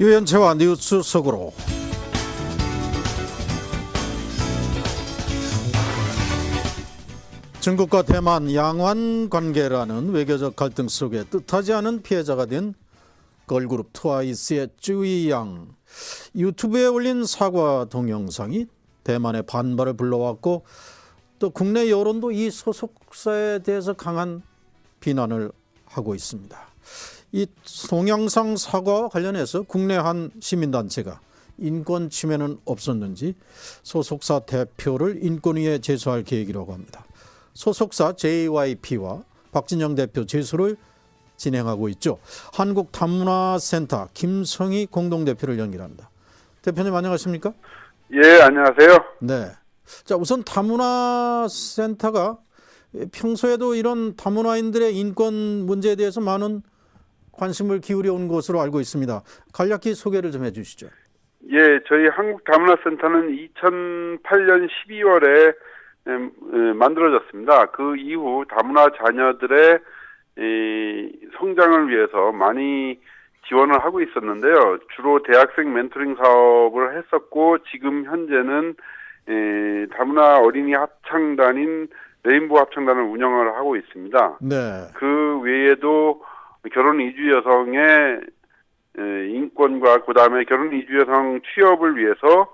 유연체와 뉴스 속으로. 중국과 대만 양완 관계라는 외교적 갈등 속에 뜻하지 않은 피해자가 된 걸그룹 트와이스의 쯔위양. 유튜브에 올린 사과 동영상이 대만의 반발을 불러왔고, 또 국내 여론도 이 소속사에 대해서 강한 비난을 하고 있습니다. 이 동영상 사과와 관련해서 국내 한 시민단체가 인권 침해는 없었는지 소속사 대표를 인권위에 제소할 계획이라고 합니다. 소속사 JYP와 박진영 대표 제소를 진행하고 있죠. 한국다문화센터 김성희 공동대표를 연결합니다. 대표님 안녕하십니까? 예, 안녕하세요. 네. 자, 우선 다문화센터가 평소에도 이런 다문화인들의 인권 문제에 대해서 많은 관심을 기울여 온 것으로 알고 있습니다. 간략히 소개를 좀 해주시죠. 예, 저희 한국다문화센터는 2008년 12월에 만들어졌습니다. 그 이후 다문화 자녀들의 성장을 위해서 많이 지원을 하고 있었는데요. 주로 대학생 멘토링 사업을 했었고, 지금 현재는 다문화 어린이 합창단인 레인보우 합창단을 운영을 하고 있습니다. 네. 그 외에도 결혼 이주 여성의 인권과 그다음에 결혼 이주 여성 취업을 위해서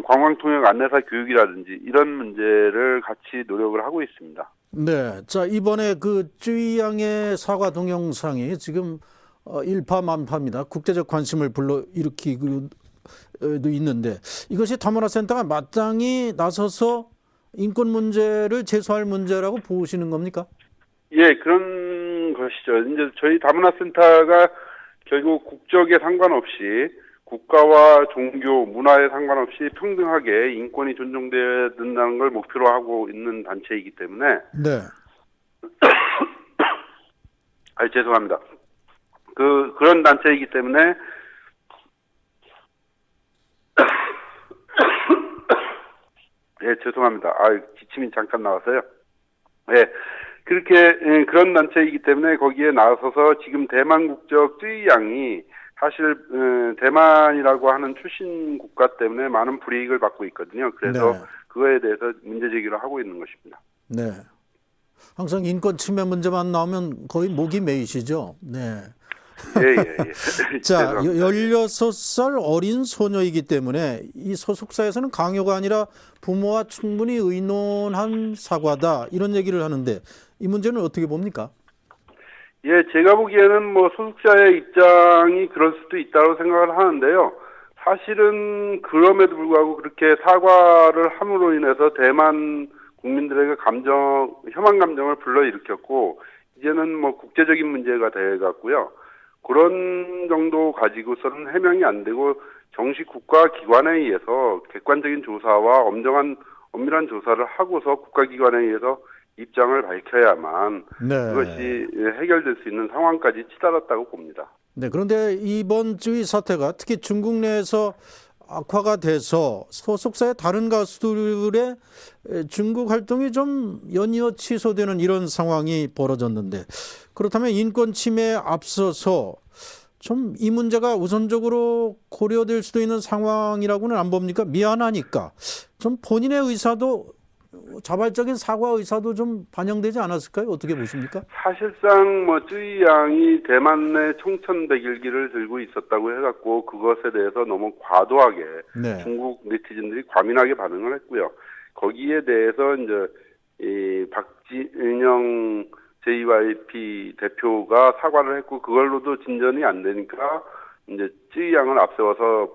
관광통역 안내사 교육이라든지 이런 문제를 같이 노력을 하고 있습니다. 네. 자, 이번에 그 쯔위양의 사과 동영상이 지금 일파만파입니다. 국제적 관심을 불러일으키고 있는데, 이것이 다문화센터가 마땅히 나서서 인권 문제를 제소할 문제라고 보시는 겁니까? 예, 그런 것이죠. 이제 저희 다문화센터가 결국 국적에 상관없이 국가와 종교, 문화에 상관없이 평등하게 인권이 존중돼야 된다는 걸 목표로 하고 있는 단체이기 때문에. 네. 죄송합니다. 그런 단체이기 때문에 예, 죄송합니다. 기침이 잠깐 나왔어요. 예. 그런 단체이기 때문에 거기에 나서서 지금 대만 국적 쯔위양이 사실 대만이라고 하는 출신 국가 때문에 많은 불이익을 받고 있거든요. 그래서 네. 그거에 대해서 문제 제기를 하고 있는 것입니다. 네. 항상 인권 침해 문제만 나오면 거의 목이 메이시죠. 네. 예. 자, 16살 어린 소녀이기 때문에 이 소속사에서는 강요가 아니라 부모와 충분히 의논한 사과다, 이런 얘기를 하는데, 이 문제는 어떻게 봅니까? 예, 제가 보기에는 소속사의 입장이 그럴 수도 있다고 생각을 하는데요. 사실은 그럼에도 불구하고 그렇게 사과를 함으로 인해서 대만 국민들에게 혐한 감정을 불러일으켰고, 이제는 국제적인 문제가 돼갔고요. 그런 정도 가지고서는 해명이 안 되고 정식 국가 기관에 의해서 객관적인 조사와 엄밀한 조사를 하고서 국가기관에 의해서 입장을 밝혀야만 네. 그것이 해결될 수 있는 상황까지 치달았다고 봅니다. 네, 그런데 이번 쯔위 사태가 특히 중국 내에서 악화가 돼서 소속사의 다른 가수들의 중국 활동이 좀 연이어 취소되는 이런 상황이 벌어졌는데, 그렇다면 인권 침해에 앞서서 좀 이 문제가 우선적으로 고려될 수도 있는 상황이라고는 안 봅니까? 미안하니까 좀 본인의 의사도, 자발적인 사과 의사도 좀 반영되지 않았을까요? 어떻게 보십니까? 사실상 쯔위양이 대만 내 청천백일기를 들고 있었다고 해갖고 그것에 대해서 너무 과도하게 네. 중국 네티즌들이 과민하게 반응을 했고요. 거기에 대해서 이제 이 박진영 JYP 대표가 사과를 했고 그걸로도 진전이 안 되니까 이제 쯔위양을 앞세워서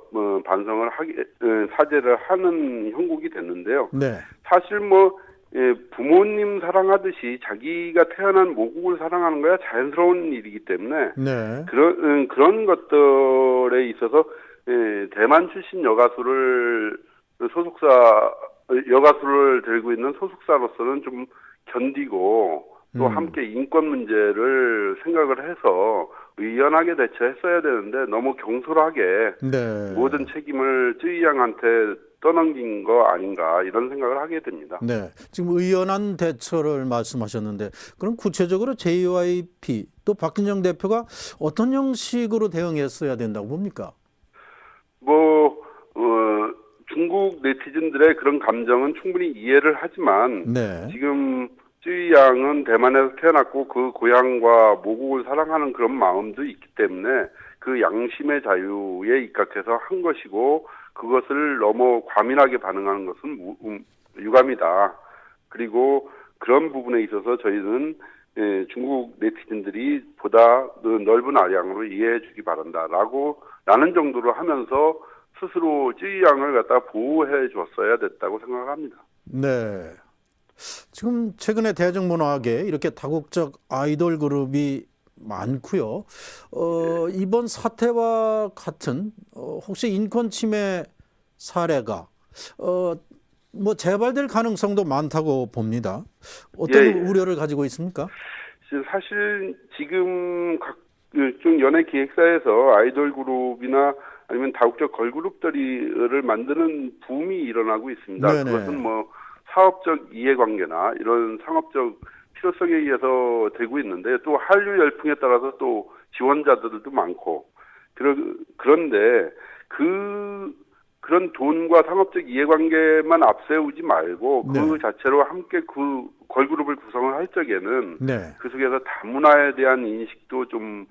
사죄를 하는 형국이 됐는데요. 네. 사실 부모님 사랑하듯이 자기가 태어난 모국을 사랑하는 거야 자연스러운 일이기 때문에 네. 그런 것들에 있어서 대만 출신 여가수를 들고 있는 소속사로서는 좀 견디고 또 함께 인권 문제를 생각을 해서 의연하게 대처했어야 되는데 너무 경솔하게 네. 모든 책임을 쯔위양한테 떠넘긴 거 아닌가 이런 생각을 하게 됩니다. 네, 지금 의연한 대처를 말씀하셨는데, 그럼 구체적으로 JYP 또 박진영 대표가 어떤 형식으로 대응했어야 된다고 봅니까? 뭐 중국 네티즌들의 그런 감정은 충분히 이해를 하지만 네. 지금 쯔위 양은 대만에서 태어났고 그 고향과 모국을 사랑하는 그런 마음도 있기 때문에 그 양심의 자유에 입각해서 한 것이고 그것을 너무 과민하게 반응하는 것은 유감이다. 그리고 그런 부분에 있어서 저희는 중국 네티즌들이 보다 넓은 아량으로 이해해 주기 바란다라고 라는 정도로 하면서 스스로 쯔위 양을 갖다 보호해 줬어야 됐다고 생각합니다. 네. 지금 최근에 대중문화계 이렇게 다국적 아이돌 그룹이 많고요. 이번 사태와 같은 혹시 인권 침해 사례가 뭐 재발될 가능성도 많다고 봅니다. 어떤 우려를 가지고 있습니까? 사실 지금 각종 연예 기획사에서 아이돌 그룹이나 아니면 다국적 걸그룹들을 만드는 붐이 일어나고 있습니다. 네네. 그것은 뭐 사업적 이해관계나 이런 상업적 필요성에 의해서 되고 있는데 또 한류 열풍에 따라서 또 지원자들도 많고 그런데 그런 돈과 상업적 이해관계만 앞세우지 말고 그 네. 자체로 함께 그 걸그룹을 구성을 할 적에는 네. 그 속에서 다문화에 대한 인식도 좀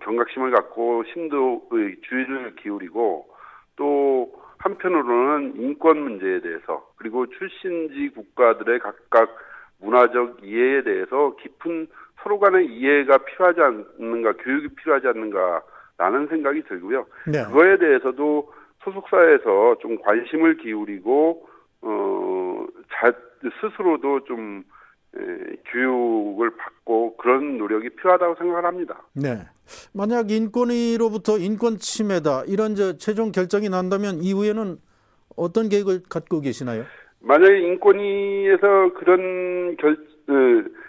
경각심을 갖고 주의를 기울이고 또 한편으로는 인권 문제에 대해서 그리고 출신지 국가들의 각각 문화적 이해에 대해서 깊은 서로 간의 이해가 필요하지 않는가, 교육이 필요하지 않는가라는 생각이 들고요. 네. 그거에 대해서도 소속사에서 좀 관심을 기울이고 스스로도 좀 교육을 받고 그런 노력이 필요하다고 생각을 합니다. 네. 만약 인권위로부터 인권 침해다 이런 최종 결정이 난다면 이후에는 어떤 계획을 갖고 계시나요? 만약에 인권위에서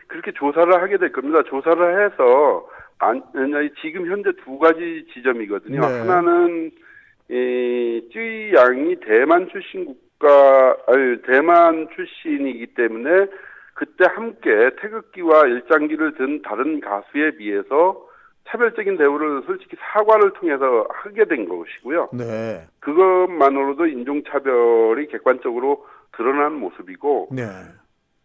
그렇게 조사를 하게 될 겁니다. 조사를 해서 지금 현재 두 가지 지점이거든요. 네. 하나는 쯔위 양이 대만 출신이기 때문에 그때 함께 태극기와 일장기를 든 다른 가수에 비해서 차별적인 대우를 솔직히 사과를 통해서 하게 된 것이고요. 네. 그것만으로도 인종차별이 객관적으로 드러난 모습이고 네.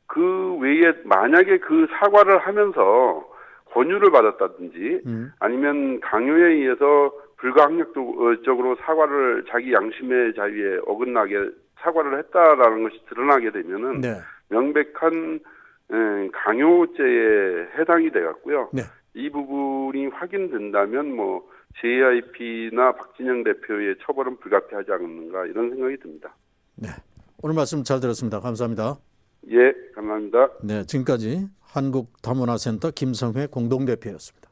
그 외에 만약에 그 사과를 하면서 권유를 받았다든지 아니면 강요에 의해서 불가항력적으로 사과를 자기 양심의 자유에 어긋나게 사과를 했다라는 것이 드러나게 되면은 네. 명백한 강요죄에 해당이 되었고요. 네. 이 부분이 확인된다면 뭐 JYP나 박진영 대표의 처벌은 불가피하지 않는가 이런 생각이 듭니다. 네. 오늘 말씀 잘 들었습니다. 감사합니다. 예, 감사합니다. 네, 지금까지 한국다문화센터 김성회 공동대표였습니다.